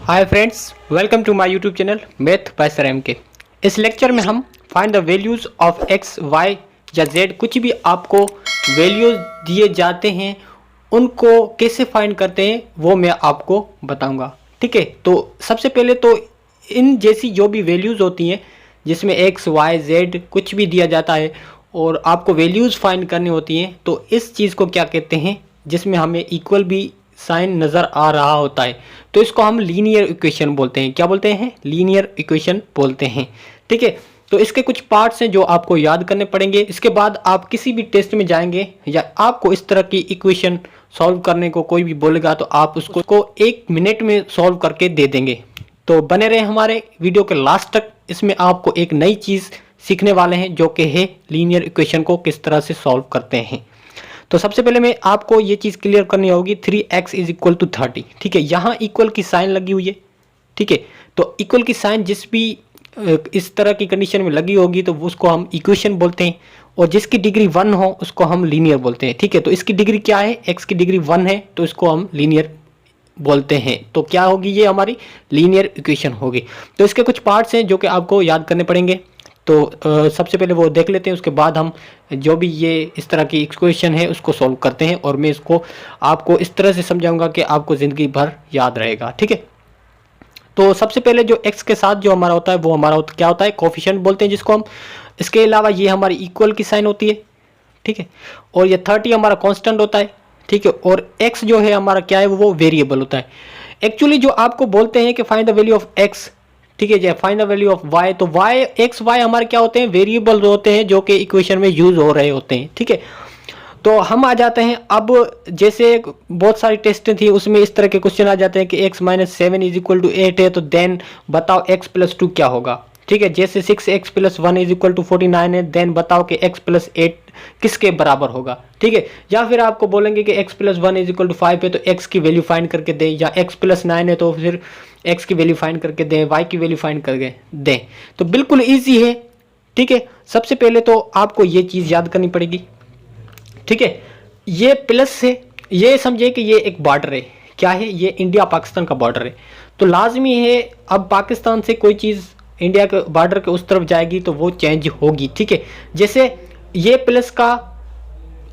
Hi friends, welcome to my YouTube channel math by sir M K. इस lecture में हम find the values of x y या z, कुछ भी आपको वैल्यूज़ दिए जाते हैं उनको कैसे फाइंड करते हैं वो मैं आपको बताऊंगा। ठीक है, तो सबसे पहले तो इन जैसी जो भी वैल्यूज़ होती हैं जिसमें एक्स वाई जेड कुछ भी दिया जाता है और आपको वैल्यूज़ फाइंड करनी होती हैं, तो इस चीज़ को क्या कहते हैं जिसमें हमें इक्वल भी साइन नज़र आ रहा होता है, तो इसको हम लीनियर इक्वेशन बोलते हैं। क्या बोलते हैं? लीनियर इक्वेशन बोलते हैं। ठीक है, तो इसके कुछ पार्ट्स हैं जो आपको याद करने पड़ेंगे। इसके बाद आप किसी भी टेस्ट में जाएंगे या आपको इस तरह की इक्वेशन सॉल्व करने को कोई भी बोलेगा तो आप उसको 1 मिनट में सॉल्व करके दे देंगे। तो बने रहे हमारे वीडियो के लास्ट तक, इसमें आपको एक नई चीज़ सीखने वाले हैं जो कि है लीनियर इक्वेशन को किस तरह से सॉल्व करते हैं। तो सबसे पहले मैं आपको ये चीज़ क्लियर करनी होगी, 3x इज इक्वल टू 30। ठीक है, यहाँ इक्वल की साइन लगी हुई है। ठीक है, तो इक्वल की साइन जिस भी इस तरह की कंडीशन में लगी होगी तो उसको हम इक्वेशन बोलते हैं, और जिसकी डिग्री 1 हो उसको हम लीनियर बोलते हैं। ठीक है, तो इसकी डिग्री क्या है? x की डिग्री 1 है तो इसको हम लीनियर बोलते हैं। तो क्या होगी? ये हमारी लीनियर इक्वेशन होगी। तो इसके कुछ पार्ट्स हैं जो कि आपको याद करने पड़ेंगे। तो सबसे पहले वो देख लेते हैं, उसके बाद हम जो भी ये इस तरह की इक्वेशन है उसको सॉल्व करते हैं, और मैं इसको आपको इस तरह से समझाऊंगा कि आपको ज़िंदगी भर याद रहेगा। ठीक है, तो सबसे पहले जो x के साथ जो हमारा होता है वो हमारा क्या होता है? कोफिशिएंट बोलते हैं जिसको हम। इसके अलावा ये हमारी इक्वल की साइन होती है। ठीक है, और ये 30 हमारा कांस्टेंट होता है। ठीक है, और x जो है हमारा क्या है? वो वेरिएबल होता है। एक्चुअली जो आपको बोलते हैं कि find the value of x, ठीक है, find the value of y, तो y एक्स वाई हमारे क्या होते हैं? वेरिएबल होते हैं जो कि इक्वेशन में यूज हो रहे होते हैं। ठीक है, तो हम आ जाते हैं अब, जैसे बहुत सारी टेस्ट थी उसमें इस तरह के क्वेश्चन आ जाते हैं कि x minus 7 is equal to 8 है, तो देन बताओ x प्लस 2 क्या होगा। ठीक है, जैसे 6x plus 1 is equal to 49 है, देन बताओ कि x प्लस 8 किसके बराबर होगा। ठीक है, या फिर आपको बोलेंगे कि x plus 1 is equal to 5 है तो x की वैल्यू फाइंड करके दें, या x प्लस 9 है तो फिर x की वैल्यू फाइंड करके दें, y की वैल्यू फाइंड करके दें। तो बिल्कुल ईजी है। ठीक है, सबसे पहले तो आपको ये चीज़ याद करनी पड़ेगी। ठीक है, ये प्लस से ये समझे कि ये एक बॉर्डर है। क्या है? ये इंडिया पाकिस्तान का बॉर्डर है, तो लाजमी है अब पाकिस्तान से कोई चीज़ इंडिया के बॉर्डर के उस तरफ जाएगी तो वो चेंज होगी। ठीक है, जैसे ये प्लस का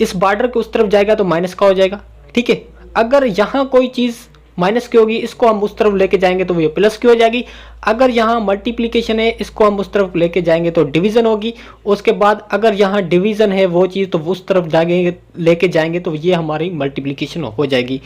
इस बॉर्डर के उस तरफ जाएगा तो माइनस का हो जाएगा। ठीक है, अगर यहाँ कोई चीज़ माइनस की होगी इसको हम उस तरफ लेके जाएंगे तो ये प्लस की हो जाएगी। अगर यहाँ मल्टीप्लिकेशन है इसको हम उस तरफ लेके जाएंगे तो डिवीज़न होगी। उसके बाद अगर यहाँ डिवीज़न है वो चीज़ तो उस तरफ जाएंगे लेके जाएंगे तो ये हमारी मल्टीप्लिकेशन हो जाएगी।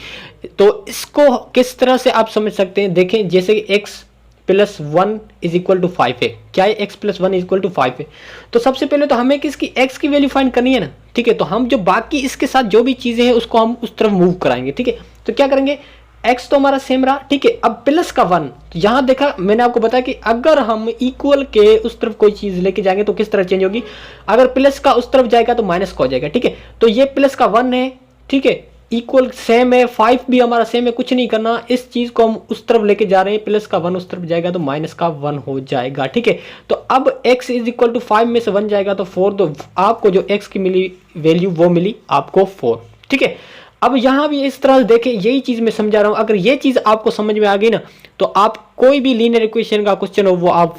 तो इसको किस तरह से आप समझ सकते हैं? देखें, जैसे x plus 1 is equal to 5 है। क्या है? x plus 1 is equal to 5 है। तो सबसे पहले तो हमें किसकी x की वैल्यू फाइंड करनी है ना। ठीक है, तो हम जो बाकी इसके साथ जो भी चीज़ें हैं उसको हम उस तरफ मूव कराएंगे। ठीक है, तो क्या करेंगे? x तो हमारा सेम रहा। ठीक है, अब प्लस का 1, तो यहाँ देखा मैंने आपको बताया कि अगर हम इक्वल के उस तरफ कोई चीज़ लेके जाएंगे तो किस तरह चेंज होगी। अगर प्लस का उस तरफ जाएगा तो माइनस का हो जाएगा। ठीक है, तो ये प्लस का 1 है। ठीक है, इक्वल सेम है, 5 भी हमारा सेम है, कुछ नहीं करना। इस चीज़ को हम उस तरफ लेके जा रहे हैं, प्लस का 1 उस तरफ जाएगा तो माइनस का 1 हो जाएगा। ठीक है, तो अब x इज इक्वल टू 5 में से 1 जाएगा तो 4, तो आपको जो x की मिली वैल्यू वो मिली आपको 4। ठीक है, अब यहाँ भी इस तरह देखें, यही चीज़ मैं समझा रहा हूँ। अगर ये चीज़ आपको समझ में आ गई ना तो आप कोई भी लीनियर इक्वेशन का क्वेश्चन हो वो आप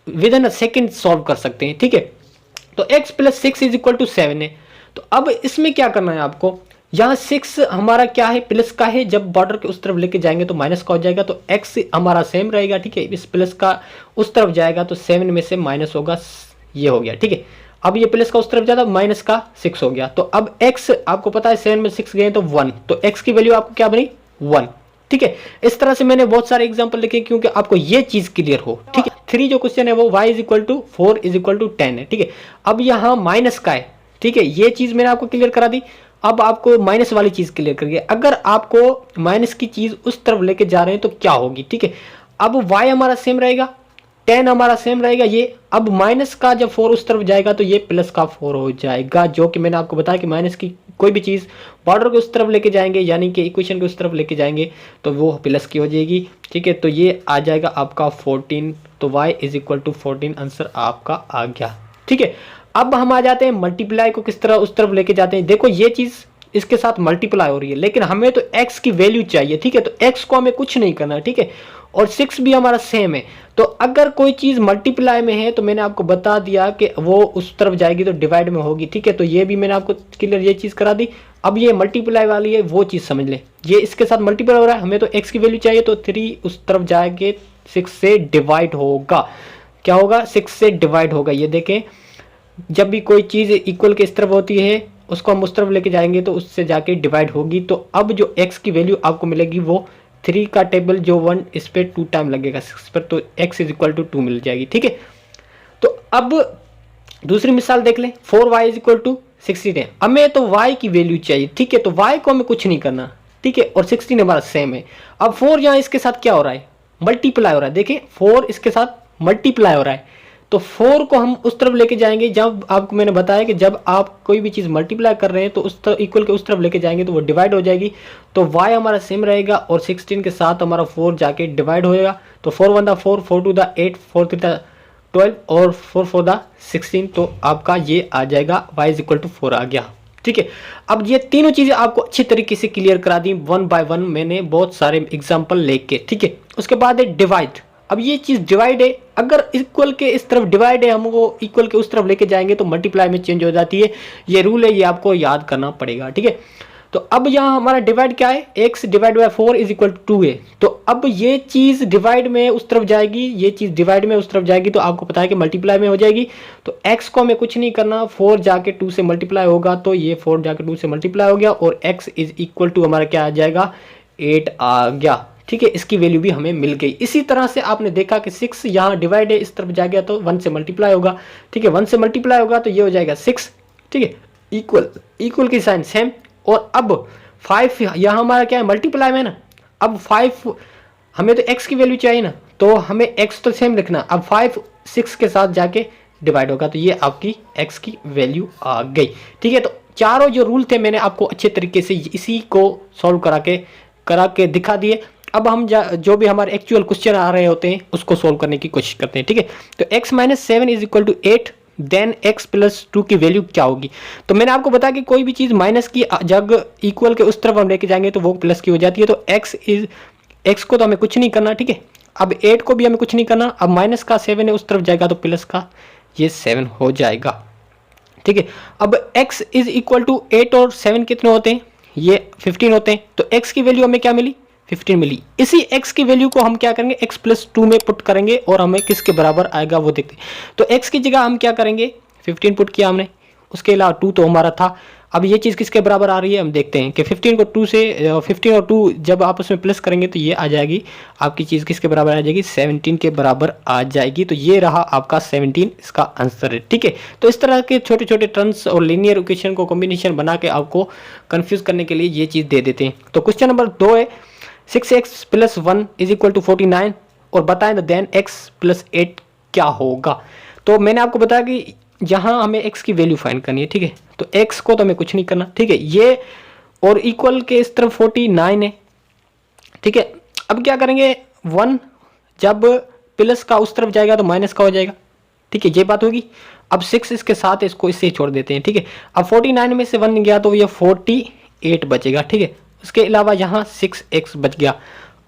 within a second solve कर सकते हैं। ठीक है, तो x plus 6 is equal to 7 है। तो अब इसमें क्या करना है आपको? यहाँ 6 हमारा क्या है? प्लस का है, जब बॉर्डर के उस तरफ लेके जाएंगे तो माइनस का हो जाएगा, तो x हमारा सेम रहेगा। ठीक है, इस प्लस का उस तरफ जाएगा तो 7 में से माइनस होगा, ये हो गया। ठीक है, अब ये प्लस का उस तरफ जाता माइनस का 6 हो गया। तो अब x आपको पता है 7 में 6 गए तो 1, तो x की वैल्यू आपको क्या बनी? 1। ठीक है, इस तरह से मैंने बहुत सारे एग्जांपल लिखे क्योंकि आपको ये चीज क्लियर हो। ठीक है, 3 जो क्वेश्चन है वो y is equal to 4 is equal to 10 है। ठीक है, अब यहाँ माइनस का है। ठीक है, ये चीज मैंने आपको क्लियर करा दी। अब आपको माइनस वाली चीज क्लियर करिए। अगर आपको माइनस की चीज उस तरफ लेके जा रहे हैं तो क्या होगी। ठीक है, अब y हमारा सेम रहेगा, 10 हमारा सेम रहेगा ये। अब माइनस का जब 4 उस तरफ जाएगा तो ये प्लस का 4 हो जाएगा, जो कि मैंने आपको बताया कि माइनस की कोई भी चीज़ बॉर्डर के उस तरफ लेके जाएंगे यानी कि इक्वेशन के उस तरफ लेके जाएंगे तो वो प्लस की हो जाएगी। ठीक है, तो ये आ जाएगा आपका 14, तो y is equal to 14 answer आपका आ गया। ठीक है, अब हम आ जाते हैं मल्टीप्लाई को किस तरह उस तरफ लेके जाते हैं। देखो ये चीज़ इसके साथ मल्टीप्लाई हो रही है, लेकिन हमें तो x की वैल्यू चाहिए, ठीक है। तो x को हमें कुछ नहीं करना, ठीक है, और 6 भी हमारा सेम है। तो अगर कोई चीज़ मल्टीप्लाई में है तो मैंने आपको बता दिया कि वो उस तरफ जाएगी तो डिवाइड में होगी, ठीक है। तो ये भी मैंने आपको क्लियर ये चीज़ करा दी। अब ये मल्टीप्लाई वाली है, वो चीज़ समझ ले, ये इसके साथ मल्टीप्लाई हो रहा है, हमें तो x की वैल्यू चाहिए, तो 3 उस तरफ जाएंगे 6 से डिवाइड होगा। क्या होगा? 6 से डिवाइड होगा। ये देखें, जब भी कोई चीज़ इक्वल के इस तरफ होती है उसको हम उस तरफ लेके जाएंगे तो उससे जाके डिवाइड होगी। तो अब जो x की वैल्यू आपको मिलेगी वो 3 का टेबल जो 1 इस पर 2 टाइम लगेगा 6 पर, तो x इज इक्वल टू 2 मिल जाएगी, ठीक है। तो अब दूसरी मिसाल देख लें, 4y इज इक्वल टू 16 है। हमें तो y की वैल्यू चाहिए, ठीक है, तो y को हमें कुछ नहीं करना, ठीक है, और 16 हमारा सेम है। अब 4 यहाँ इसके साथ क्या हो रहा है? मल्टीप्लाई हो रहा है। देखिए 4 इसके साथ मल्टीप्लाई हो रहा है, तो 4 को हम उस तरफ लेके जाएंगे। जब आपको मैंने बताया कि जब आप कोई भी चीज़ मल्टीप्लाई कर रहे हैं तो उस तरफ इक्वल के उस तरफ लेके जाएंगे तो वो डिवाइड हो जाएगी। तो y हमारा सेम रहेगा और 16 के साथ हमारा 4 जाके डिवाइड होएगा। तो 4 1 दा 4, 4 2 दा 8, 4 3 दा 12 और 4 4 दा 16। तो आपका ये आ जाएगा y इज इक्वल टू 4 आ गया, ठीक है। अब ये तीनों चीज़ें आपको अच्छी तरीके से क्लियर करा दी 1 बाय 1 मैंने बहुत सारे एग्जाम्पल लेके, ठीक है। उसके बाद है डिवाइड। अब ये चीज़ डिवाइड है, अगर इक्वल के इस तरफ डिवाइड है हम वो इक्वल के उस तरफ लेके जाएंगे तो मल्टीप्लाई में चेंज हो जाती है। ये रूल है, ये आपको याद करना पड़ेगा, ठीक है। तो अब यहाँ हमारा डिवाइड क्या है? x divide by 4 is equal to 2 है। तो अब ये चीज़ डिवाइड में उस तरफ जाएगी, ये चीज़ डिवाइड में उस तरफ जाएगी, तो आपको पता है कि मल्टीप्लाई में हो जाएगी। तो x को हमें कुछ नहीं करना, 4 जाके 2 से मल्टीप्लाई होगा, तो ये 4 जाके 2 से मल्टीप्लाई हो गया और x इज इक्वल टू हमारा क्या आ जाएगा? 8 आ गया, ठीक है। इसकी वैल्यू भी हमें मिल गई। इसी तरह से आपने देखा कि 6 यहाँ डिवाइड है, इस तरफ जा गया तो 1 से मल्टीप्लाई होगा, ठीक है। 1 से मल्टीप्लाई होगा तो ये हो जाएगा 6, ठीक है, इक्वल, इक्वल की साइन सेम। और अब 5 यहाँ हमारा क्या है? मल्टीप्लाई में ना। अब 5 हमें तो x की वैल्यू चाहिए ना, तो हमें x तो सेम रखना। अब 5 6 के साथ जाके डिवाइड होगा, तो ये आपकी x की वैल्यू आ गई, ठीक है। तो चारों जो रूल थे मैंने आपको अच्छे तरीके से इसी को सॉल्व करा के दिखा दिए। अब हम जो भी हमारे एक्चुअल क्वेश्चन आ रहे होते हैं उसको सोल्व करने की कोशिश करते हैं, ठीक है। तो x minus 7 is equal to 8, then x plus 2 की वैल्यू क्या होगी? तो मैंने आपको बताया कि कोई भी चीज़ माइनस की जग इक्वल के उस तरफ हम लेके जाएंगे तो वो प्लस की हो जाती है। तो x को तो हमें कुछ नहीं करना, ठीक है। अब 8 को भी हमें कुछ नहीं करना। अब माइनस का 7 है उस तरफ जाएगा तो प्लस का ये 7 हो जाएगा, ठीक है। अब x इज इक्वल टू 8 और 7 कितने होते हैं? ये 15 होते हैं। तो x की वैल्यू हमें क्या मिली? 15 मिली। इसी x की वैल्यू को हम क्या करेंगे? x प्लस 2 में पुट करेंगे और हमें किसके बराबर आएगा वो देखते हैं। तो x की जगह हम क्या करेंगे? 15 पुट किया हमने, उसके अलावा 2 तो हमारा था। अब ये चीज़ किसके बराबर आ रही है हम देखते हैं कि 15 को 2 से 15 और 2 जब आप उसमें प्लस करेंगे तो ये आ जाएगी आपकी चीज़ किसके बराबर आ जाएगी? 17 के बराबर आ जाएगी। तो ये रहा आपका 17, इसका आंसर है, ठीक है। तो इस तरह के छोटे छोटे टर्म्स और लीनियर इक्वेशन को कॉम्बिनेशन बना के आपको कन्फ्यूज़ करने के लिए ये चीज़ दे देते हैं। तो क्वेश्चन नंबर 2 है 6x plus 1 is equal to 49 और बताएं देन x प्लस 8 क्या होगा। तो मैंने आपको बताया कि यहाँ हमें x की वैल्यू फाइंड करनी है, ठीक है। तो x को तो हमें कुछ नहीं करना, ठीक है। ये और इक्वल के इस तरफ 49 है, ठीक है। अब क्या करेंगे? 1 जब प्लस का उस तरफ जाएगा तो माइनस का हो जाएगा, ठीक है, ये बात होगी। अब 6 इसके साथ इसको इससे छोड़ देते हैं, ठीक है। अब 49 में से 1 गया तो ये 48 बचेगा, ठीक है। उसके अलावा यहाँ 6x बच गया।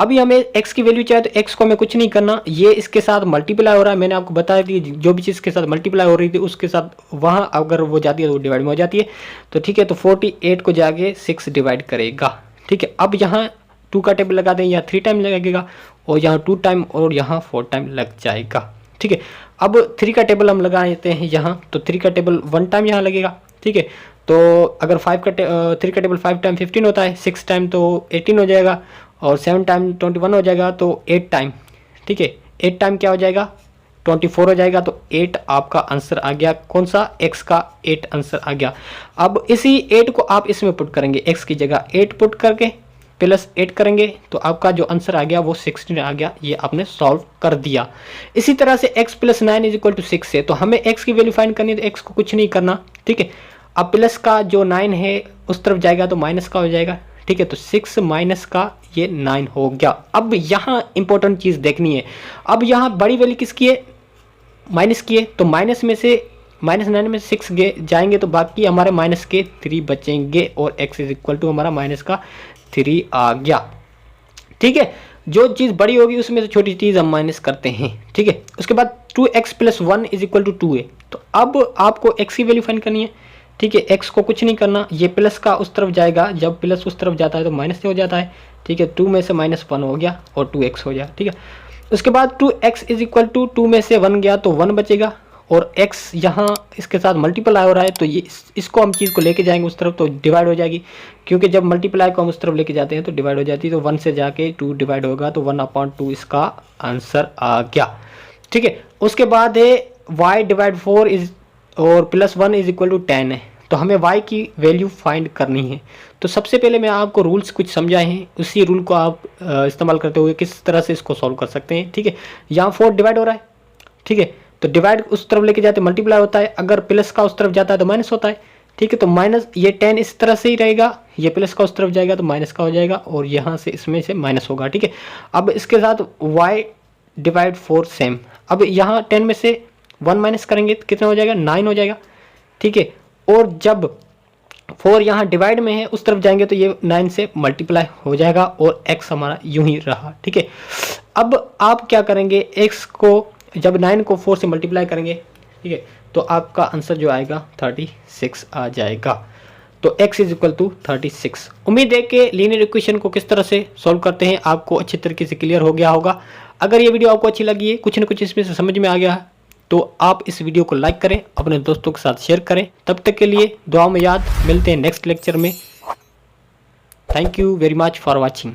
अभी हमें x की वैल्यू चाहिए तो x को हमें कुछ नहीं करना, ये इसके साथ मल्टीप्लाई हो रहा है। मैंने आपको बताया कि जो भी चीज़ के साथ मल्टीप्लाई हो रही थी उसके साथ वहाँ अगर वो जाती है तो वो डिवाइड में हो जाती है। तो ठीक है, तो 48 को जाके 6 डिवाइड करेगा, ठीक है। अब यहाँ 2 का टेबल लगा दें, यहाँ 3 टाइम लगेगा और यहाँ 2 टाइम और यहाँ 4 टाइम लग जाएगा, ठीक है। अब 3 का टेबल हम लगा देते हैं यहाँ, तो 3 का टेबल 1 टाइम यहाँ लगेगा, ठीक है। तो अगर 3 का टेबल 5 टाइम 15 होता है, 6 टाइम तो 18 हो जाएगा और 7 टाइम 21 हो जाएगा, तो 8 टाइम, ठीक है, 8 टाइम क्या हो जाएगा? 24 हो जाएगा। तो 8 आपका आंसर आ गया। कौन सा? x का 8 आंसर आ गया। अब इसी 8 को आप इसमें पुट करेंगे, x की जगह 8 पुट करके प्लस 8 करेंगे तो आपका जो आंसर आ गया वो 16 आ गया। ये आपने सॉल्व कर दिया। इसी तरह से x plus 9 is equal to 6 है, तो हमें x की वैल्यू फाइंड करनी है, तो x को कुछ नहीं करना, ठीक है। अब प्लस का जो 9 है उस तरफ जाएगा तो माइनस का हो जाएगा, ठीक है। तो 6 माइनस का ये 9 हो गया। अब यहाँ इंपॉर्टेंट चीज़ देखनी है, अब यहाँ बड़ी वैल्यू किसकी है? माइनस की है। तो माइनस में से -9 में 6 जाएंगे तो बाकी हमारे माइनस के 3 बचेंगे और x इज इक्वल टू हमारा माइनस का 3 आ गया। ठीक है, जो चीज़ बड़ी होगी उसमें से छोटी चीज़ हम माइनस करते हैं। ठीक है, उसके बाद 2x + 1 is equal to 2a। तो अब आपको x की वैल्यू फाइंड करनी है। ठीक है, x को कुछ नहीं करना, ये प्लस का उस तरफ जाएगा, जब प्लस उस तरफ जाता है तो माइनस से हो जाता है। ठीक है, 2 में से -1 हो गया और 2x हो गया। ठीक है, उसके बाद 2x इज इक्वल टू 2 में से 1 गया तो 1 बचेगा और x यहाँ इसके साथ मल्टीप्लाई हो रहा है तो ये इसको हम चीज़ को लेके जाएंगे उस तरफ तो डिवाइड हो जाएगी, क्योंकि जब मल्टीप्लाई को हम उस तरफ लेके जाते हैं तो डिवाइड हो जाती है। तो 1 से जाके 2 डिवाइड होगा तो 1/2 इसका आंसर आ गया। ठीक है, उसके बाद है y डिवाइड 4 इज और +1 इज इक्वल टू 10 है। तो हमें y की वैल्यू फाइंड करनी है। तो सबसे पहले मैं आपको रूल्स कुछ समझाए हैं, उसी रूल को आप इस्तेमाल करते हुए किस तरह से इसको सॉल्व कर सकते हैं। ठीक है, यहाँ 4 डिवाइड हो रहा है। ठीक है, तो डिवाइड उस तरफ लेके जाते मल्टीप्लाई होता है, अगर प्लस का उस तरफ जाता है तो माइनस होता है। ठीक है, तो माइनस ये 10 इस तरह से ही रहेगा, ये प्लस का उस तरफ जाएगा तो माइनस का हो जाएगा और यहाँ से इसमें से माइनस होगा। ठीक है, अब इसके साथ y डिवाइड 4 सेम। अब यहाँ 10 में से 1 माइनस करेंगे तो कितना हो जाएगा, 9 हो जाएगा। ठीक है, और जब 4 यहाँ डिवाइड में है उस तरफ जाएंगे तो ये 9 से मल्टीप्लाई हो जाएगा और x हमारा यूं ही रहा। ठीक है, अब आप क्या करेंगे, x को जब 9 को 4 से मल्टीप्लाई करेंगे, ठीक है, तो आपका आंसर जो आएगा 36 आ जाएगा। तो x इज इक्वल टू 36। उम्मीद है कि लीनियर इक्वेशन को किस तरह से सॉल्व करते हैं आपको अच्छी तरीके से क्लियर हो गया होगा। अगर ये वीडियो आपको अच्छी लगी है, कुछ न कुछ इसमें से समझ में आ गया है, तो आप इस वीडियो को लाइक करें, अपने दोस्तों के साथ शेयर करें। तब तक के लिए दुआ में याद, मिलते हैं नेक्स्ट लेक्चर में। Thank you very much for watching.